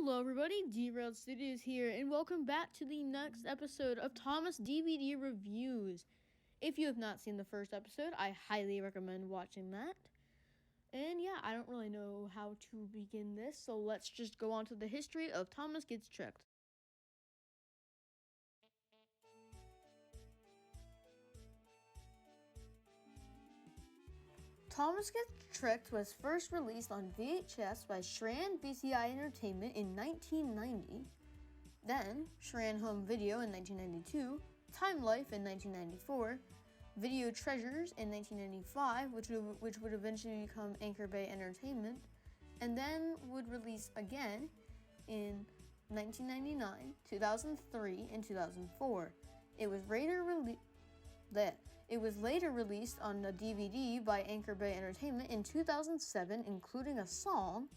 Hello everybody, Derailed Studios here, and welcome back to the next episode of Thomas DVD Reviews. If you have not seen the first episode, I highly recommend watching that. And yeah, I don't really know how to begin this, so let's just go on to the history of Thomas Gets Tricked. Thomas Gets Tricked was first released on VHS by Shran VCI Entertainment in 1990. Then, Shran Home Video in 1992, Time Life in 1994, Video Treasures in 1995, which would eventually become Anchor Bay Entertainment, and then would release again in 1999, 2003, and 2004. It was later released on the DVD by Anchor Bay Entertainment in 2007, including a song,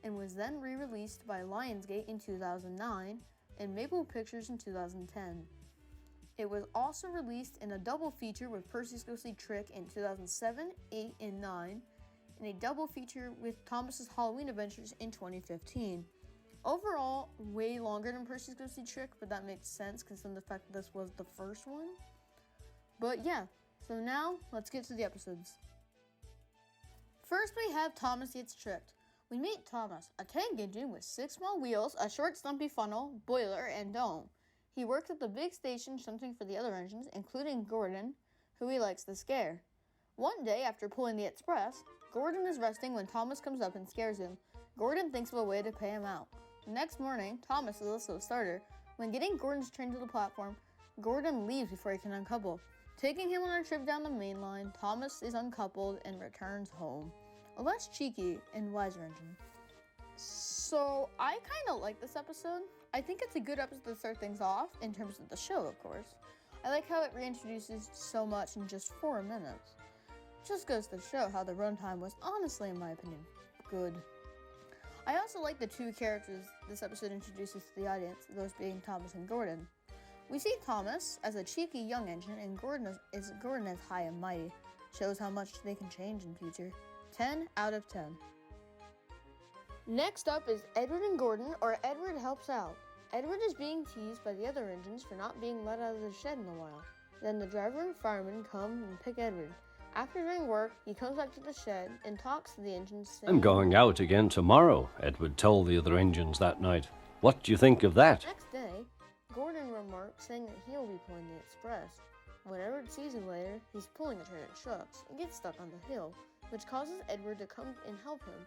and was then re-released by Lionsgate in 2009 and Maple Pictures in 2010. It was also released in a double feature with Percy's Ghostly Trick in 2007, 8, and 9, and a double feature with Thomas's Halloween Adventures in 2015. Overall, way longer than Percy's Ghostly Trick, but that makes sense considering the fact that this was the first one. But yeah, so now let's get to the episodes. First we have Thomas Gets Tricked. We meet Thomas, a tank engine with 6 small wheels, a short stumpy funnel, boiler, and dome. He works at the big station shunting for the other engines, including Gordon, who he likes to scare. One day, after pulling the express, Gordon is resting when Thomas comes up and scares him. Gordon thinks of a way to pay him out. The next morning, Thomas is a slow starter. When getting Gordon's train to the platform, Gordon leaves before he can uncouple. Taking him on a trip down the main line, Thomas is uncoupled and returns home. A less cheeky and wiser engine. So, I kind of like this episode. I think it's a good episode to start things off, in terms of the show, of course. I like how it reintroduces so much in just 4 minutes. Just goes to show how the runtime was honestly, in my opinion, good. I also like the 2 characters this episode introduces to the audience, those being Thomas and Gordon. We see Thomas as a cheeky young engine, and Gordon is high and mighty. Shows how much they can change in future. 10 out of 10. Next up is Edward and Gordon, or Edward Helps Out. Edward is being teased by the other engines for not being let out of the shed in a while. Then the driver and fireman come and pick Edward. After doing work, he comes back to the shed and talks to the engines saying, "I'm going out again tomorrow," Edward told the other engines that night. "What do you think of that?" Next day, Gordon remarks saying that he'll be pulling the express. When Edward sees him later, he's pulling the train at trucks and gets stuck on the hill, which causes Edward to come and help him.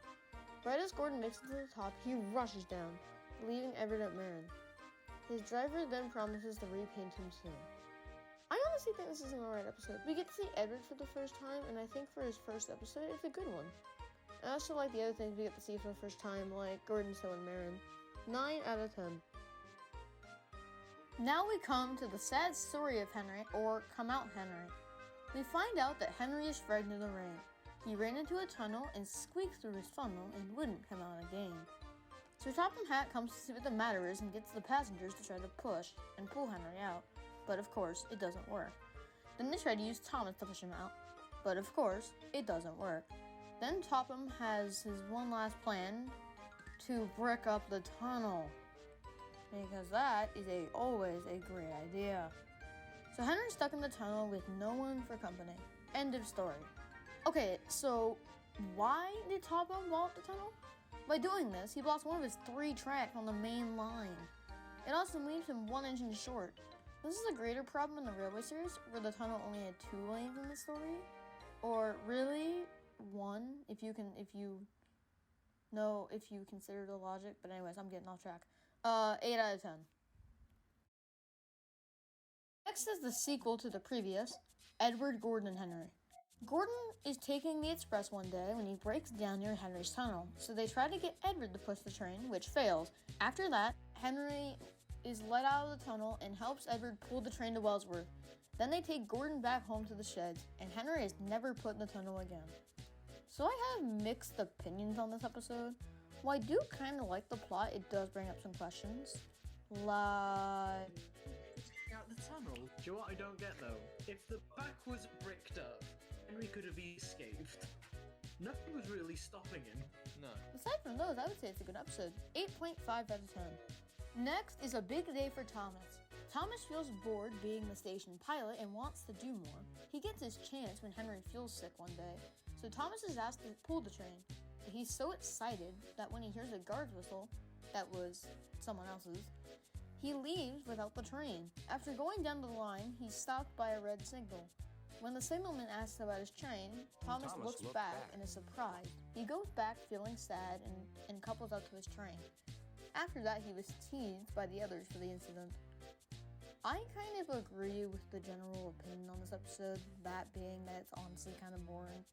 Right as Gordon makes it to the top, he rushes down, leaving Edward at Marin. His driver then promises to repaint him soon. I honestly think this is an alright episode. We get to see Edward for the first time, and I think for his first episode, it's a good one. I also like the other things we get to see for the first time, like Gordon and Marin. 9 out of 10. Now we come to the sad story of Henry, or Come Out Henry. We find out that Henry is frightened of the rain. He ran into a tunnel and squeaked through his funnel and wouldn't come out again. So Topham Hatt comes to see what the matter is and gets the passengers to try to push and pull Henry out. But of course, it doesn't work. Then they try to use Thomas to push him out. But of course, it doesn't work. Then Topham has his one last plan to brick up the tunnel. Because that is always a great idea. So Henry's stuck in the tunnel with no one for company. End of story. Okay, so why did Topham wall up the tunnel? By doing this, he blocks one of his 3 tracks on the main line. It also leaves him 1 engine short. This is a greater problem in the Railway series, where the tunnel only had 2 lanes in the story. Or really, 1, if you consider the logic. But anyways, I'm getting off track. 8 out of 10. Next is the sequel to the previous, Edward, Gordon, and Henry. Gordon is taking the express one day when he breaks down near Henry's tunnel, so they try to get Edward to push the train, which fails. After that, Henry is let out of the tunnel and helps Edward pull the train to Wellsworth. Then they take Gordon back home to the sheds, and Henry is never put in the tunnel again. So I have mixed opinions on this episode. While I do kind of like the plot, it does bring up some questions. Like... Out the tunnel? Do you know what I don't get though? If the back was bricked up, Henry could have escaped. Nothing was really stopping him. No. Aside from those, I would say it's a good episode. 8.5 out of 10. Next is a big day for Thomas. Thomas feels bored being the station pilot and wants to do more. He gets his chance when Henry feels sick one day, so Thomas is asked to pull the train. But he's so excited that when he hears a guard's whistle, that was someone else's, he leaves without the train. After going down the line, he's stopped by a red signal. When the signalman asks about his train, Thomas looks back and is surprised. He goes back feeling sad and couples up to his train. After that, he was teased by the others for the incident. I kind of agree with the general opinion on this episode, that being that it's honestly kind of boring.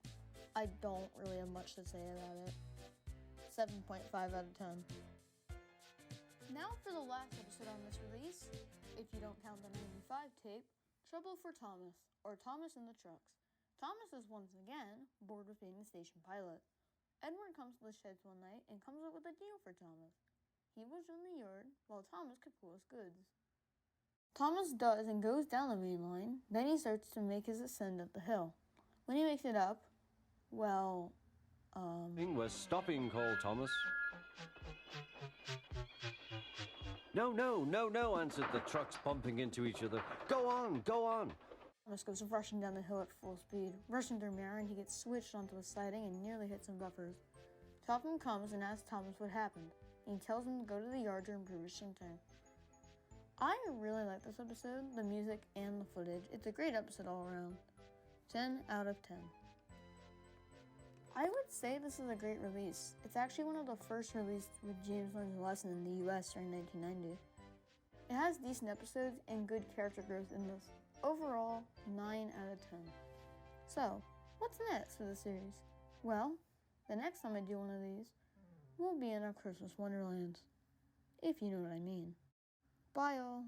I don't really have much to say about it. 7.5 out of 10. Now for the last episode on this release, if you don't count the 95 tape, Trouble for Thomas, or Thomas in the Trucks. Thomas is once again bored with being the station pilot. Edward comes to the sheds one night and comes up with a deal for Thomas. He will run the yard while Thomas could pull his goods. Thomas does and goes down the main line, then he starts to make his ascent up the hill. When he makes it up, well, We're stopping, called Thomas. No, answered the trucks, bumping into each other. Go on! Thomas goes rushing down the hill at full speed. Rushing through Marion, he gets switched onto a siding and nearly hits some buffers. Topham comes and asks Thomas what happened, and he tells him to go to the yard to improve his shunting. I really like this episode, the music and the footage. It's a great episode all around. 10 out of 10. I would say this is a great release. It's actually one of the first released with James Learns a Lesson in the US during 1990. It has decent episodes and good character growth in this. Overall, 9 out of 10. So, what's next for the series? Well, the next time I do one of these, we'll be in our Christmas Wonderlands. If you know what I mean. Bye all.